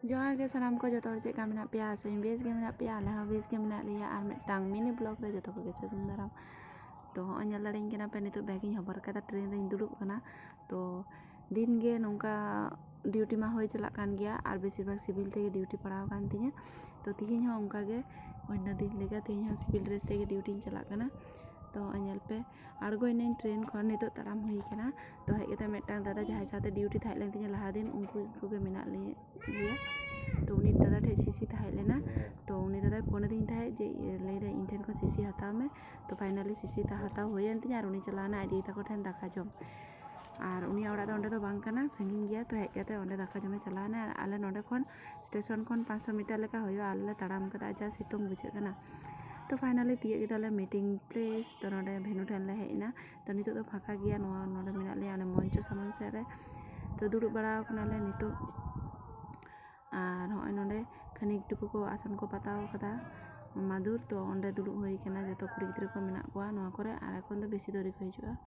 जोहार गे सानाम को जो चेक मेना पे आसोई बेस गे मेना पे आले हो बेस गे मेना लिया और मिटटांग मिनी ब्लॉग रे जो को सागुन दाराम तो हॉल दाड़ें कना पे नितो बैग हबर कदा ट्रेन रे दुड़ुब कना तो दिन गे नौका डियूटी मा हो चला कान गया और बेसिर भाग सिविल ते डियूटी पड़ाव कान तिñा तो तिहिन हो उनका गे अन्य दिन लेगा तिहिन हो सिविल ड्रेस ते डियूटी चला काना तो अनल पे आड़गोइन ट्रेन खन नितो ताराम हुई कना तो हेज कते मिटटांग दादा जहां साथे डियूटी थाहे लेन तिñा लहा दिन उनको गे मेना लिया तो उनी दादा ठे सीसी थाहे लेना तो उनी दादा फोन दिन थाहे जे लैदा इन ठेन को सीसी हताव में तो फाइनली सीसी हताव होयन तिñा और उनी चलाना आदि ताको ठेन दाका जम और उनी ओड़ा दो ओंडे दो बांग कना संगीन गया तो हेज कते ओंडे दाका जमे चलाना आले नोडे खन स्टेशन खन 500 मीटर लेका होयो आले ताड़ाम कदा जा सितुंग बुझे कना तो फाइनली तीय केदाले मीटिंग प्लेस तो नोडे भेनु ठेन ले हेजना तो नितो तो फाका गया नोडे मेना लिया मंचो सामन से रे तो दुड़ुब बड़ा कनाले नितो और हॉय नोडे खनिक टुकु को आसन को पताव कदा मादुर तो ओंडे दुड़ुब होई कना जतो कुड़ी गिद्रा को मेना कोआ नोआ करे आर एखन दो बेसी दौरी को हिजुआ।